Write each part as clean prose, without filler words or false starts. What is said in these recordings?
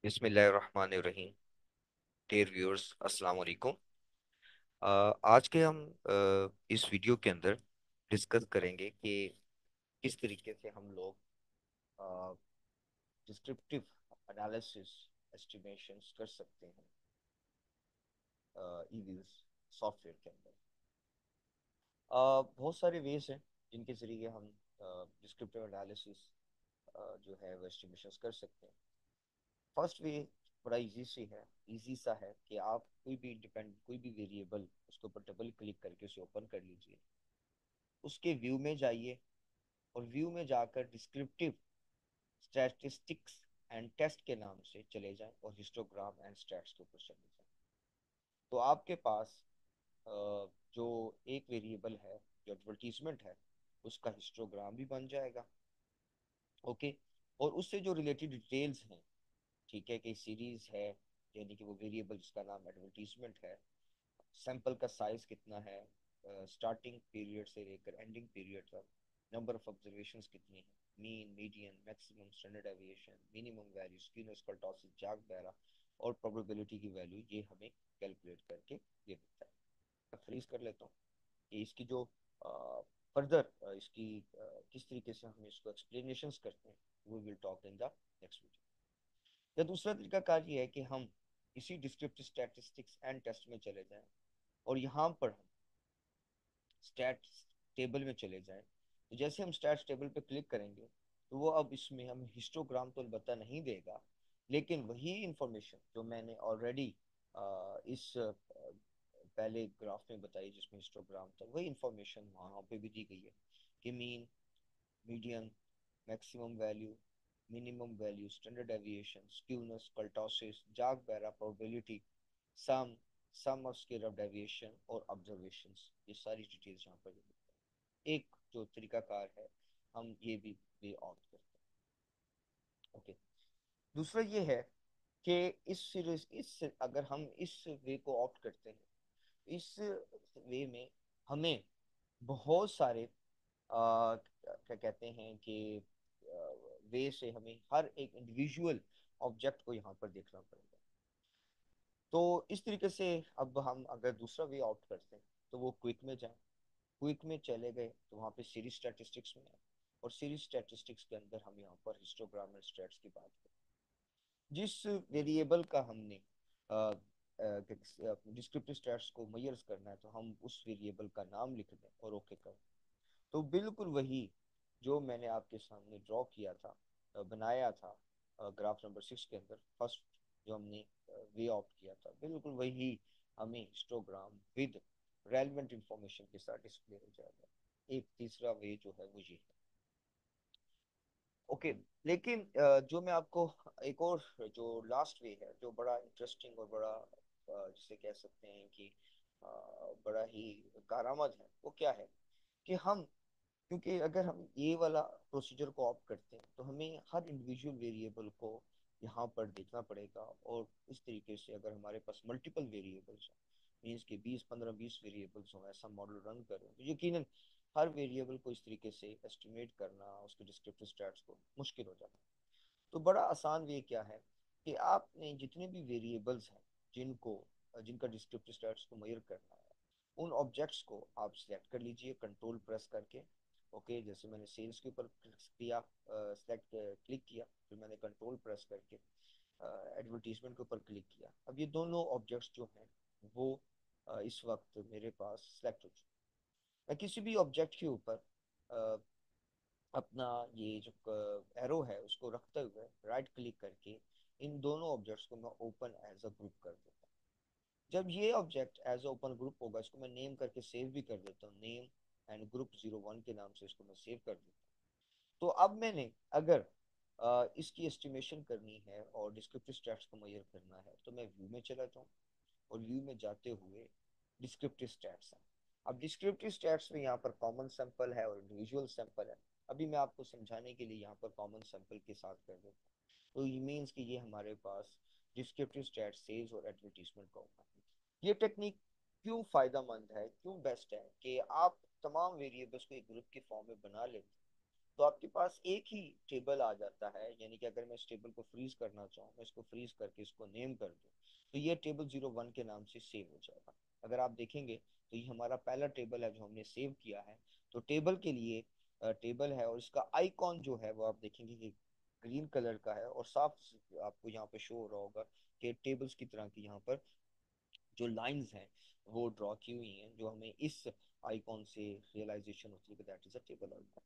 बिस्मिल्लाहिर्रहमानिर्रहीम। Dear viewers, अस्सलाम वालेकुम। आज के हम इस वीडियो के अंदर डिस्कस करेंगे कि किस तरीके से हम लोग डिस्क्रिप्टिव एनालिसिस एस्टिमेशंस कर सकते हैं ईवीएस सॉफ्टवेयर के अंदर। बहुत सारे वेज हैं जिनके ज़रिए हम डिस्क्रिप्टिव एनालिसिस जो है वो एस्टिमेशंस कर सकते हैं। फर्स्ट वे बड़ा इजी सा है कि आप कोई भी वेरिएबल उसके ऊपर डबल क्लिक करके उसे ओपन कर लीजिए। उसके व्यू में जाइए और व्यू में जाकर डिस्क्रिप्टिव स्टैटिस्टिक्स एंड टेस्ट के नाम से चले जाएं और हिस्टोग्राम एंड स्टैट्स के ऊपर चले जाएं। तो आपके पास जो एक वेरिएबल है, जो एडवर्टीजमेंट है, उसका हिस्टोग्राम भी बन जाएगा। ओके। और उससे जो रिलेटेड डिटेल्स हैं, ठीक है, कि सीरीज है, यानी कि वो वेरिएबल जिसका नाम एडवर्टीजमेंट है, सैंपल का साइज कितना है, स्टार्टिंग पीरियड से लेकर एंडिंग पीरियड तक, नंबर ऑफ ऑब्जर्वेशंस कितनी है, mean, median, maximum, standard deviation, minimum value, skewness, kurtosis, Jarque बैरा और प्रोबेबिलिटी की वैल्यू, ये हमें कैलकुलेट करके ये देता है। मैं फ्रीज कर लेता हूँ कि इसकी जो फर्दर इसकी किस तरीके से हम इसको एक्सप्लेनेशंस करते हैं, वो will talk in the next video. या दूसरा तरीका कार ये है कि हम इसी डिस्क्रिप्टिव स्टैटिस्टिक्स एंड टेस्ट में चले जाएं और यहाँ पर हम स्टैट्स टेबल में चले जाएं। तो जैसे हम स्टैट्स टेबल पे क्लिक करेंगे तो वो अब इसमें हमें हिस्टोग्राम तो अलबत्ता नहीं देगा, लेकिन वही इंफॉर्मेशन जो मैंने ऑलरेडी इस पहले ग्राफ में बताई जिसमें हिस्टोग्राम था, वही इंफॉर्मेशन वहाँ पे भी दी गई है कि mean, median, maximum value, minimum value, standard deviation, skewness, kurtosis, Jarque Bera, probability, sum sum of scale of deviation और ऑब्जर्वेशंस, ये सारी डिटेल्स यहाँ पर एक जो तरीकाकार है, हम ये भी वे ऑप्ट करते हैं। ओके। दूसरा ये है कि इस अगर हम इस वे को ऑप्ट करते हैं, इस वे में हमें बहुत सारे क्या कहते हैं कि वे से हमें हर एक इंडिविजुअल ऑब्जेक्ट को यहाँ पर देखना पड़ेगा। तो इस तरीके से अब हम अगर दूसरा वे आउट करते हैं तो वो क्विक में जाएं। क्विक में चले गए तो वहाँ पे सीरीज स्टैटिस्टिक्स में है, और सीरीज स्टैटिस्टिक्स के अंदर हम यहाँ पर हिस्टोग्राम एंड स्टैट्स की बात करें। जिस वेरिएबल का हमने डिस्क्रिप्टिव स्टैट्स को मेजर करना है, तो हम उस वेरिएबल का नाम लिख दें और ओके करें। तो बिल्कुल वही जो मैंने आपके सामने ड्रॉ किया था, बनाया था ग्राफ नंबर 6 के अंदर, फर्स्ट जो हमने वे ऑप्ट किया था, बिल्कुल वही हमें हिस्टोग्राम विद रेलेवेंट इंफॉर्मेशन के साथ डिस्प्ले हो जाएगा। एक तीसरा वे जो है वो ये है। ओके। लेकिन जो मैं आपको एक और जो लास्ट वे है, जो बड़ा इंटरेस्टिंग और बड़ा जिसे कह सकते हैं कि बड़ा ही कारआमद है, वो क्या है कि हम, क्योंकि अगर हम ये वाला प्रोसीजर को ऑप्ट करते हैं तो हमें हर इंडिविजुअल वेरिएबल को यहाँ पर देखना पड़ेगा, और इस तरीके से अगर हमारे पास मल्टीपल वेरिएबल्स हैं, मीन्स के 20 15 20 वेरिएबल्स हो, ऐसा मॉडल रन करें, तो यकीनन हर वेरिएबल को इस तरीके से एस्टिमेट करना, उसके डिस्क्रिप्टिव स्टैट्स को मुश्किल हो जाता है। तो बड़ा आसान वे क्या है कि आपने जितने भी वेरिएबल्स हैं जिनको जिनका डिस्क्रिप्टिव स्टैट्स को मेजर करना है, उन ऑब्जेक्ट्स को आप सिलेक्ट कर लीजिए कंट्रोल प्रेस करके। ओके। जैसे मैंने सेल्स के ऊपर किया, सेलेक्ट क्लिक किया, फिर मैंने कंट्रोल प्रेस करके एडवर्टीजमेंट के ऊपर क्लिक किया। अब ये दोनों ऑब्जेक्ट्स जो हैं वो इस वक्त मेरे पास सिलेक्ट हो चुके हैं। मैं किसी भी ऑब्जेक्ट के ऊपर अपना ये जो एरो है उसको रखते हुए राइट क्लिक करके इन दोनों ऑब्जेक्ट्स को मैं ओपन एज अ ग्रुप कर देता हूँ। जब ये object as a open group होगा, इसको मैं नेम करके सेव भी कर देता हूँ, नेम एंड ग्रुप 01 के नाम से इसको मैं सेव कर देता हूँ। तो अब मैंने अगर इसकी एस्टिमेशन करनी है और डिस्क्रिप्टिव स्टैट्स को मेजर करना है, तो मैं व्यू में चला जाता हूँ, और व्यू में जाते हुए डिस्क्रिप्टिव स्टैट्स है। अब डिस्क्रिप्टिव स्टैट्स में यहाँ पर कॉमन सैंपल है और इंडिविजुअल सैंपल है। अभी मैं आपको समझाने के लिए यहाँ पर कॉमन सैंपल के साथ कर देता हूँ। तो ये मीन्स कि ये हमारे पास डिस्क्रिप्टिव स्टैट्स सेल्स और एडवर्टीजमेंट का होगा। ये टेक्निक क्यों फायदेमंद है, क्यों बेस्ट है कि आप तमाम वेरिएबल्स को एक ग्रुप के फॉर्म में बना लेते हैं, तो आपके पास एक ही टेबल आ जाता है, यानी कि अगर मैं इस टेबल को फ्रीज करना चाहूँ, मैं इसको फ्रीज करके इसको नेम कर दूँ, तो ये टेबल 01 के नाम से सेव हो जाएगा। अगर आप देखेंगे तो ये हमारा पहला टेबल है जो हमने सेव किया है। तो टेबल के लिए टेबल है, और इसका आइकॉन जो है वो आप देखेंगे कि ग्रीन कलर का है, और साफ आपको यहाँ पे शो हो रहा होगा कि टेबल्स की तरह की यहाँ पर जो लाइंस हैं वो ड्रॉ की हुई हैं, जो हमें इस आइकॉन से रियलाइजेशन होती है कि that is a table icon.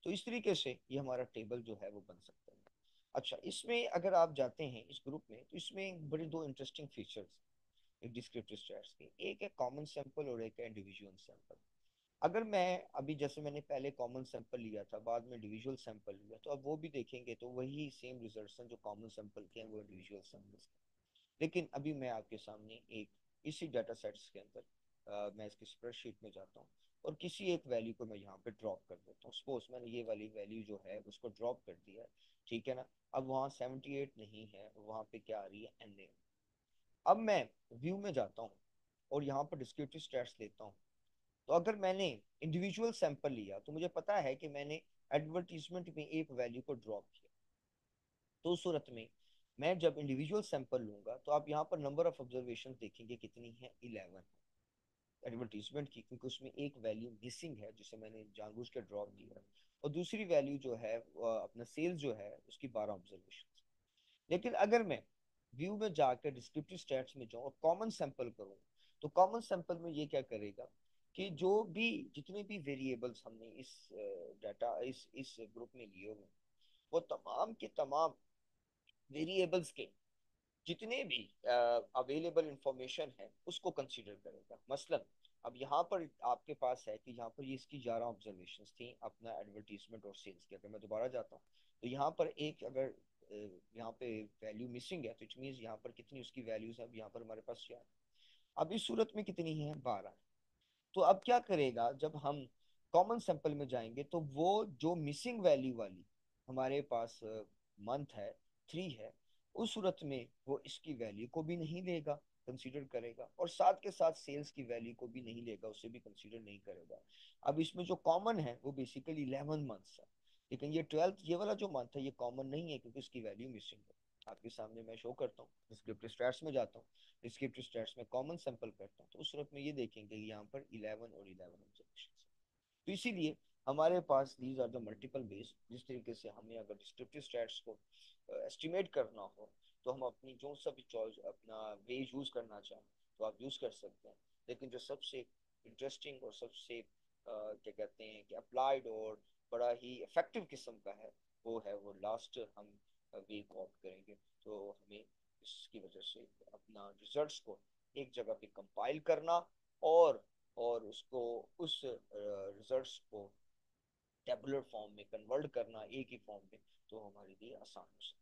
तो इस तरीके से ये हमारा टेबल जो है वो बन सकता है। अच्छा, इसमें अगर आप जाते हैं इस ग्रुप में, तो इसमें बड़े दो इंटरेस्टिंग फीचर्स एक डिस्क्रिप्टिव स्टैट्स के, एक है कॉमन सैंपल और एक है इंडिविजुअल सैंपल। अगर मैं अभी जैसे मैंने पहले कॉमन सैंपल लिया था, बाद में इंडिविजुअल सैंपल लिया, तो अब वो भी देखेंगे तो वही सेम रिजल्ट्स हैं जो कॉमन सैंपल के हैं वो इंडिविजुअल सैंपल्स के। लेकिन अभी मैं आपके सामने एक इसी डाटा सेट्स के अंदर मैं इसकी स्प्रेडशीट में जाता हूँ और किसी एक वैल्यू को मैं यहाँ पे ड्रॉप कर देता हूँ। सपोज मैंने ये वाली वैल्यू जो है उसको ड्रॉप कर दिया है, ठीक है ना। अब वहाँ 78 नहीं है, वहाँ पे क्या आ रही है, NA। अब मैं व्यू में जाता हूँ और यहाँ पर डिस्क्रिप्टिव स्टैट्स लेता हूँ। तो अगर मैंने इंडिविजुअल सैंपल लिया तो मुझे पता है कि मैंने एडवर्टीजमेंट में एक वैल्यू को ड्रॉप किया। तो उस सूरत में मैं जब इंडिविजुअल सैंपल लूंगा तो आप यहाँ पर नंबर ऑफ ऑब्जर्वेशन देखेंगे कितनी है, 11 एडवर्टीजमेंट की, क्योंकि उसमें एक वैल्यू मिसिंग है जिसे मैंने जानबूझ के ड्रॉप किया है। और दूसरी वैल्यू जो है अपना सेल्स जो है उसकी 12 ऑब्जर्वेशन। लेकिन अगर मैं व्यू में जाकर डिस्क्रिप्टिव स्टैट्स में जाऊँ और कॉमन सैंपल करूँ, तो कॉमन सैंपल में ये क्या करेगा कि जो भी जितने भी वेरिएबल्स हमने इस डाटा इस ग्रुप में लिए हुए हैं, वो तमाम के तमाम वेरिएबल्स के जितने भी अवेलेबल इंफॉर्मेशन है उसको कंसीडर करेगा। मसलन अब यहाँ पर आपके पास है कि यहाँ पर ये इसकी 11 ऑब्जर्वेशन थी अपना एडवर्टीजमेंट और सेल्स की। अगर मैं दोबारा जाता हूँ तो यहाँ पर एक अगर यहाँ पे वैल्यू मिसिंग है, तो इट मीन्स यहाँ पर कितनी उसकी वैल्यूज है, अब यहाँ पर हमारे पास 4। अब इस सूरत में कितनी है, 12। तो अब क्या करेगा, जब हम कॉमन सैंपल में जाएंगे तो वो जो मिसिंग वैल्यू वाली हमारे पास मंथ है, 3 है, उस सूरत में वो इसकी वैल्यू को भी नहीं लेगा, कंसीडर करेगा, और साथ के साथ सेल्स की वैल्यू को भी नहीं लेगा, उसे भी कंसीडर नहीं करेगा। अब इसमें जो कॉमन है वो बेसिकली 11 मंथ्स है, लेकिन ये 12th ये वाला जो मंथ है ये कॉमन नहीं है क्योंकि इसकी वैल्यू मिसिंग है। आपके सामने मैं शो करता हूँ, डिस्क्रिप्टिव स्टैट्स में जाता हूँ, डिस्क्रिप्टिव स्टैट्स में कॉमन सैंपल करता हूँ, तो उस सूरत में ये देखेंगे यहाँ पर 11 और 11 ऑब्जर्वेशन। तो इसीलिए हमारे पास these are the multiple ways जिस तरीके से हमें अगर डिस्क्रिप्टिव स्टैट्स को एस्टिमेट करना हो, तो हम अपनी जो सा भी चॉइस अपना वे यूज करना चाहें तो आप यूज कर सकते हैं। लेकिन जो सबसे इंटरेस्टिंग और सबसे क्या कहते हैं कि अप्लाइड और बड़ा ही इफेक्टिव किस्म का है, वो है वो लास्ट हम वे को ऑप्ट करेंगे। तो हमें इसकी वजह से अपना रिजल्ट्स को एक जगह पे कंपाइल करना और उसको उस रिजल्ट्स को टेबुलर फॉर्म में कन्वर्ट करना एक ही फॉर्म में, तो हमारे लिए आसान हो सकता है।